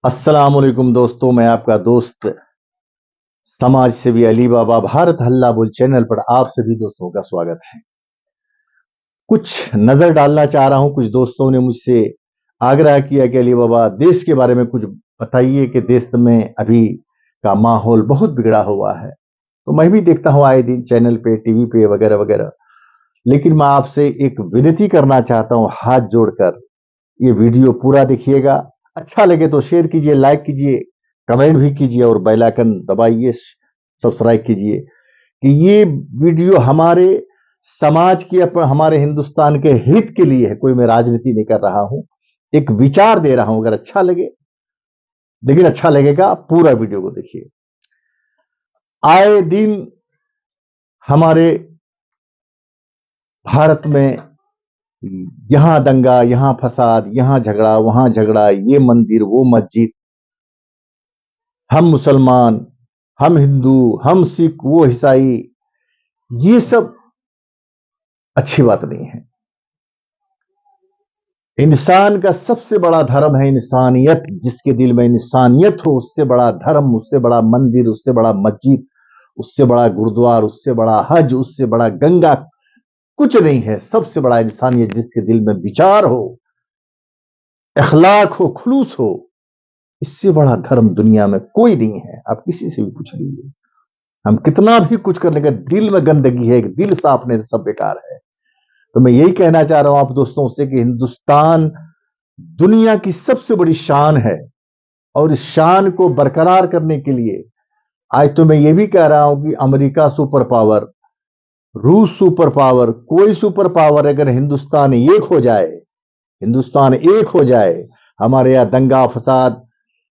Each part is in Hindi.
अस्सलाम वालेकुम दोस्तों, मैं आपका दोस्त समाज सेवी अली बाबा भारत हल्ला बोल चैनल पर आप सभी दोस्तों का स्वागत है। कुछ नजर डालना चाह रहा हूं। कुछ दोस्तों ने मुझसे आग्रह किया कि अली बाबा देश के बारे में कुछ बताइए कि देश में अभी का माहौल बहुत बिगड़ा हुआ है। तो मैं भी देखता हूं आए दिन चैनल पे, टीवी पे वगैरह वगैरह। लेकिन मैं आपसे एक विनती करना चाहता हूं हाथ जोड़कर, ये वीडियो पूरा देखिएगा। अच्छा लगे तो शेयर कीजिए, लाइक कीजिए, कमेंट भी कीजिए और बेल आइकन दबाइए, सब्सक्राइब कीजिए कि ये वीडियो हमारे समाज के, हमारे हिंदुस्तान के हित के लिए है। कोई मैं राजनीति नहीं कर रहा हूं, एक विचार दे रहा हूं। अगर अच्छा लगे, लेकिन अच्छा लगेगा पूरा वीडियो को देखिए। आए दिन हमारे भारत में यहां दंगा, यहां फसाद, यहां झगड़ा, वहां झगड़ा, ये मंदिर, वो मस्जिद, हम मुसलमान, हम हिंदू, हम सिख, वो ईसाई, ये सब अच्छी बात नहीं है। इंसान का सबसे बड़ा धर्म है इंसानियत। जिसके दिल में इंसानियत हो, उससे बड़ा धर्म, उससे बड़ा मंदिर, उससे बड़ा मस्जिद, उससे बड़ा गुरुद्वार, उससे बड़ा हज, उससे बड़ा गंगा कुछ नहीं है। सबसे बड़ा इंसानियत, जिसके दिल में विचार हो, अखलाक हो, खुलूस हो, इससे बड़ा धर्म दुनिया में कोई नहीं है। आप किसी से भी पूछ लीजिए। हम कितना भी कुछ करने का, दिल में गंदगी है, दिल साफ नहीं, सब बेकार है। तो मैं यही कहना चाह रहा हूं आप दोस्तों से कि हिंदुस्तान दुनिया की सबसे बड़ी शान है, और इस शान को बरकरार करने के लिए आज तो मैं ये भी कह रहा हूं कि अमेरिका सुपर पावर, रूस सुपर पावर, कोई सुपर पावर अगर हिंदुस्तान एक हो जाए, हिंदुस्तान एक हो जाए, हमारे यहां दंगा फसाद,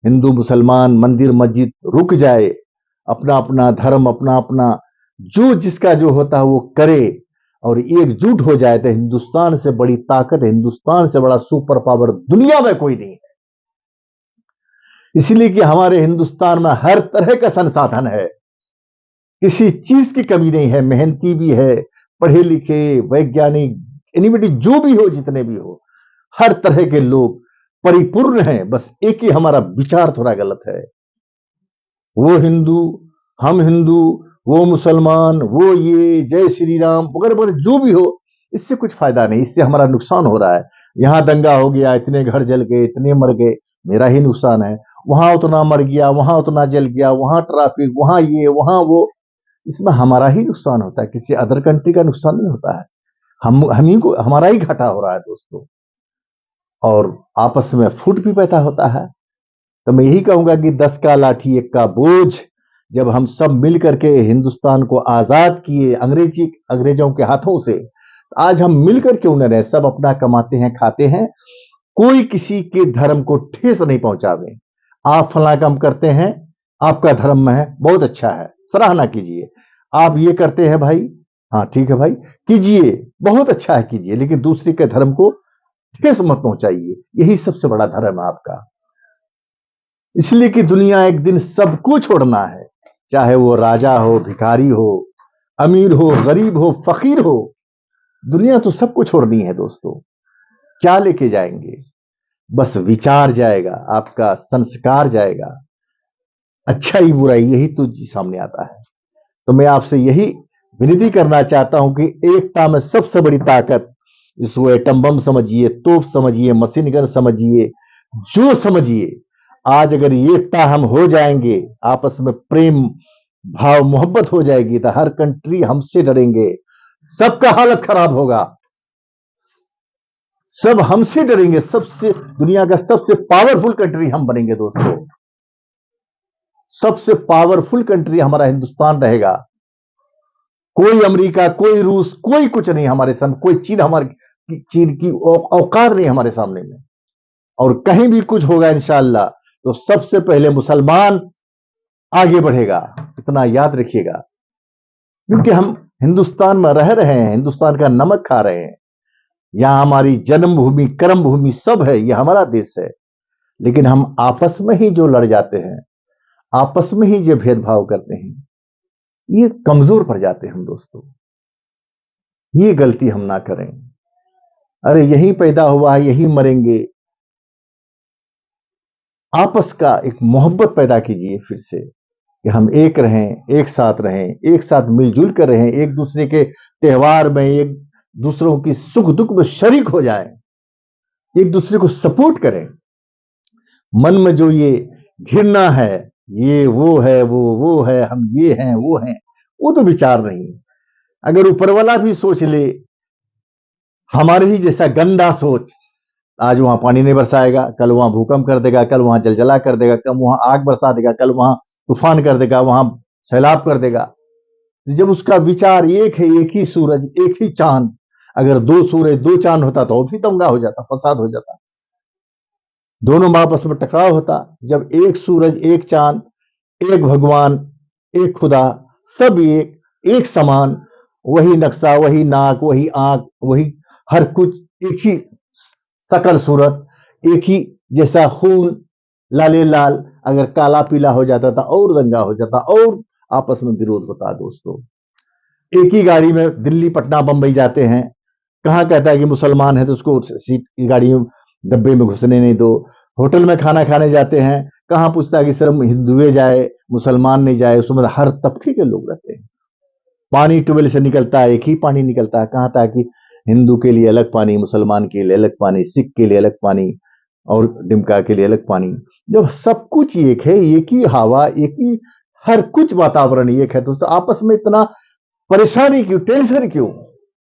हिंदू मुसलमान, मंदिर मस्जिद रुक जाए, अपना अपना धर्म, अपना अपना जो जिसका जो होता है वो करे, और एकजुट हो जाए, तो हिंदुस्तान से बड़ी ताकत, हिंदुस्तान से बड़ा सुपर पावर दुनिया में कोई नहीं है। इसलिए कि हमारे हिंदुस्तान में हर तरह का संसाधन है, किसी चीज की कमी नहीं है। मेहनती भी है, पढ़े लिखे, वैज्ञानिक, एनीबडी जो भी हो, जितने भी हो, हर तरह के लोग परिपूर्ण हैं। बस एक ही हमारा विचार थोड़ा गलत है। वो हिंदू, हम हिंदू, वो मुसलमान, वो ये जय श्री राम वगैरह वगैरह जो भी हो, इससे कुछ फायदा नहीं, इससे हमारा नुकसान हो रहा है। यहां दंगा हो गया, इतने घर जल गए, इतने मर गए, मेरा ही नुकसान है। वहां उतना मर गया, वहां उतना जल गया, वहां ट्रैफिक, वहां ये, वहां वो, इसमें हमारा ही नुकसान होता है, किसी अदर कंट्री का नुकसान नहीं होता है। हम ही को, हमारा ही घाटा हो रहा है दोस्तों। और आपस में फूट भी पैदा होता है। तो मैं यही कहूंगा कि 10 का लाठी एक का बोझ। जब हम सब मिल करके हिंदुस्तान को आजाद किए अंग्रेजों के हाथों से, आज हम मिल करके उन्हें रहे, सब अपना कमाते हैं, खाते हैं, कोई किसी के धर्म को ठेस नहीं पहुंचावे। आप फला काम करते हैं, आपका धर्म में है, बहुत अच्छा है, सराहना कीजिए। आप ये करते हैं भाई, हाँ ठीक है भाई, कीजिए, बहुत अच्छा है, कीजिए, लेकिन दूसरे के धर्म को ठेस मत पहुंचाइए। यही सबसे बड़ा धर्म है आपका। इसलिए कि दुनिया एक दिन सबको छोड़ना है, चाहे वो राजा हो, भिखारी हो, अमीर हो, गरीब हो, फकीर हो, दुनिया तो सबको छोड़नी है दोस्तों। क्या लेके जाएंगे? बस विचार जाएगा, आपका संस्कार जाएगा, अच्छाई बुराई यही तो जी सामने आता है। तो मैं आपसे यही विनती करना चाहता हूं कि एकता में सबसे बड़ी ताकत, इसको एटम बम समझिए, तोप समझिए, मशीन गन समझिए, जो समझिए, आज अगर एकता हम हो जाएंगे, आपस में प्रेम भाव मोहब्बत हो जाएगी, तो हर कंट्री हमसे डरेंगे, सबका हालत खराब होगा, सब हमसे डरेंगे। सबसे दुनिया का सबसे पावरफुल कंट्री हम बनेंगे दोस्तों। सबसे पावरफुल कंट्री हमारा हिंदुस्तान रहेगा। कोई अमेरिका, कोई रूस, कोई कुछ नहीं हमारे सामने, कोई चीन, हमारी चीन की औकात नहीं हमारे सामने में। और कहीं भी कुछ होगा इंशाअल्लाह, तो सबसे पहले मुसलमान आगे बढ़ेगा, इतना याद रखिएगा। क्योंकि हम हिंदुस्तान में रह रहे हैं, हिंदुस्तान का नमक खा रहे हैं, यहां हमारी जन्मभूमि, कर्म भूमि सब है, यह हमारा देश है। लेकिन हम आपस में ही जो लड़ जाते हैं, आपस में ही जो भेदभाव करते हैं, ये कमजोर पड़ जाते हैं हम दोस्तों। ये गलती हम ना करें। अरे यहीं पैदा हुआ है, यहीं मरेंगे, आपस का एक मोहब्बत पैदा कीजिए फिर से, कि हम एक रहें, एक साथ रहें, एक साथ मिलजुल कर रहें, एक दूसरे के त्योहार में, एक दूसरों की सुख दुख में शरीक हो जाएं, एक दूसरे को सपोर्ट करें। मन में जो ये घृणा है, ये वो है, वो है, हम ये हैं, वो तो विचार नहीं। अगर ऊपर वाला भी सोच ले हमारे ही जैसा गंदा सोच, आज वहां पानी नहीं बरसाएगा, कल वहां भूकंप कर देगा, कल वहां जलजला कर देगा, कल वहां आग बरसा देगा, कल वहां तूफान कर देगा, वहां सैलाब कर देगा। जब उसका विचार एक है, एक ही सूरज, एक ही चांद, अगर दो सूरज दो चांद होता तो भी दंगा हो जाता, फसाद हो जाता, दोनों में आपस में टकराव होता। जब एक सूरज, एक चांद, एक भगवान, एक खुदा, सब एक समान, वही नक्शा, वही नाक, वही आंख, वही हर कुछ, एक ही सकल सूरत, एक ही जैसा खून, लाले लाल, अगर काला पीला हो जाता था और दंगा हो जाता और आपस में विरोध होता। दोस्तों, एक ही गाड़ी में दिल्ली पटना बंबई जाते हैं, कहां कहता है कि मुसलमान है तो उसको सीट की गाड़ी में डब्बे में घुसने नहीं दो। होटल में खाना खाने जाते हैं, कहां पूछता है कि सिर्फ हिंदुए जाए, मुसलमान नहीं जाए, उसमें हर तबके के लोग रहते हैं। पानी ट्यूबवेल से निकलता है, एक ही पानी निकलता है, कहां था कि हिंदू के लिए अलग पानी, मुसलमान के लिए अलग पानी, सिख के लिए अलग पानी और डिमका के लिए अलग पानी। जब सब कुछ एक है, एक ही हवा, एक ही हर कुछ वातावरण एक है, तो आपस में इतना परेशानी क्यों, टेंशन क्यों?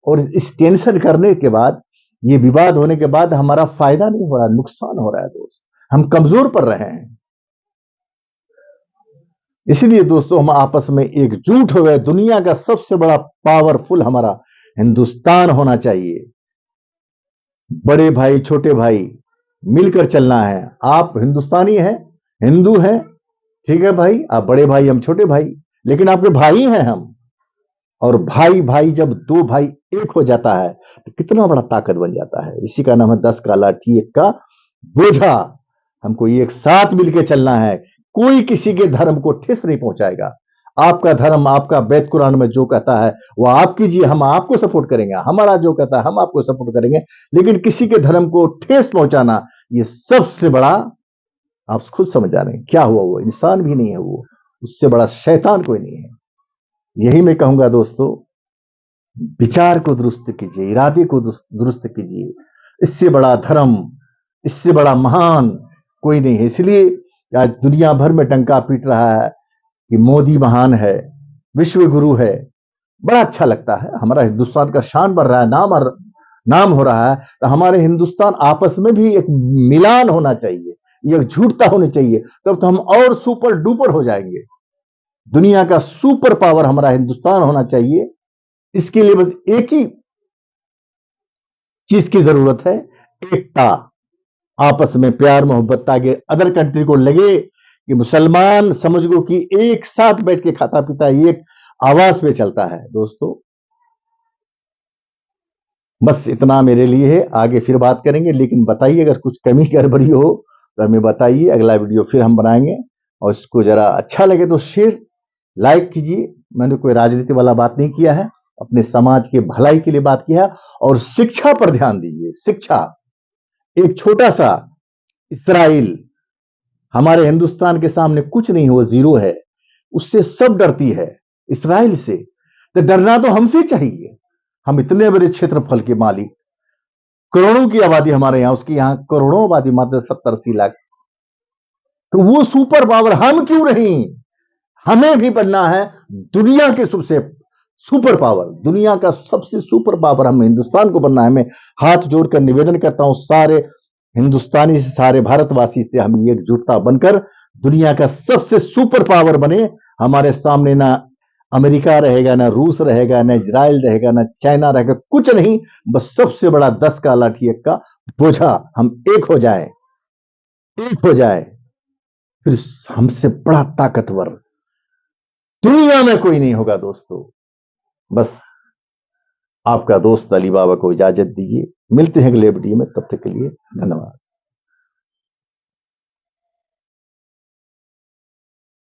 और इस टेंशन करने के बाद, ये विवाद होने के बाद हमारा फायदा नहीं हो रहा, नुकसान हो रहा है दोस्त, हम कमजोर पड़ रहे हैं। इसलिए दोस्तों, हम आपस में एकजुट हो गए। दुनिया का सबसे बड़ा पावरफुल हमारा हिंदुस्तान होना चाहिए। बड़े भाई छोटे भाई मिलकर चलना है। आप हिंदुस्तानी हैं, हिंदू हैं, ठीक है भाई, आप बड़े भाई, हम छोटे भाई, लेकिन आपके भाई हैं हम। और भाई भाई जब दो भाई एक हो जाता है तो कितना बड़ा ताकत बन जाता है। इसी का नाम है 10 का लाठी एक का बोझा। हमको एक साथ मिलकर चलना है, कोई किसी के धर्म को ठेस नहीं पहुंचाएगा। आपका धर्म, आपका बैत कुरान में जो कहता है वो आप कीजिए, हम आपको सपोर्ट करेंगे, हमारा जो कहता है हम आपको सपोर्ट करेंगे। लेकिन किसी के धर्म को ठेस पहुंचाना, ये सबसे बड़ा, आप खुद समझ जा रहे हैं क्या हुआ। वो इंसान भी नहीं है, वो उससे बड़ा शैतान कोई नहीं है। यही मैं कहूंगा दोस्तों, विचार को दुरुस्त कीजिए, इरादे को दुरुस्त कीजिए। इससे बड़ा धर्म, इससे बड़ा महान कोई नहीं है। इसलिए आज दुनिया भर में डंका पीट रहा है कि मोदी महान है, विश्व गुरु है। बड़ा अच्छा लगता है, हमारा हिंदुस्तान का शान बढ़ रहा है, नाम हो रहा है। तो हमारे हिंदुस्तान आपस में भी एक मिलान होना चाहिए, एक झूठता होनी चाहिए, तब तो हम और सुपर डुपर हो जाएंगे। दुनिया का सुपर पावर हमारा हिंदुस्तान होना चाहिए। इसके लिए बस एक ही चीज की जरूरत है, एकता, आपस में प्यार मोहब्बत, ताकि अदर कंट्री को लगे कि मुसलमान समझ गो कि एक साथ बैठ के खाता पीता है, एक आवाज पे चलता है। दोस्तों, बस इतना मेरे लिए है, आगे फिर बात करेंगे। लेकिन बताइए अगर कुछ कमी गड़बड़ी हो तो हमें बताइए, अगला वीडियो फिर हम बनाएंगे। और इसको जरा अच्छा लगे तो शेयर लाइक कीजिए। मैंने कोई राजनीति वाला बात नहीं किया है, अपने समाज के भलाई के लिए बात किया है। और शिक्षा पर ध्यान दीजिए, शिक्षा। एक छोटा सा इसराइल हमारे हिंदुस्तान के सामने कुछ नहीं, वो जीरो है, उससे सब डरती है, इसराइल से। तो डरना तो हमसे चाहिए, हम इतने बड़े क्षेत्रफल के मालिक, करोड़ों की आबादी हमारे यहां, उसकी यहां करोड़ों आबादी, मात्र 70-80 लाख। तो वो सुपर पावर हम क्यों नहीं? हमें भी बनना है दुनिया के सबसे सुपर पावर, दुनिया का सबसे सुपर पावर हम हिंदुस्तान को बनना है। मैं हाथ जोड़कर निवेदन करता हूं सारे हिंदुस्तानी से, सारे भारतवासी से, हम एकजुटता बनकर दुनिया का सबसे सुपर पावर बने। हमारे सामने ना अमेरिका रहेगा, ना रूस रहेगा, ना इजराइल रहेगा, ना चाइना रहेगा, कुछ नहीं। बस सबसे बड़ा 10 का लाठी एक का बोझा, हम एक हो जाए, एक हो जाए, फिर हमसे बड़ा ताकतवर दुनिया में कोई नहीं होगा। दोस्तों, बस आपका दोस्त अली बाबा को इजाजत दीजिए। मिलते हैं अगले वीडियो में, तब तक के लिए धन्यवाद।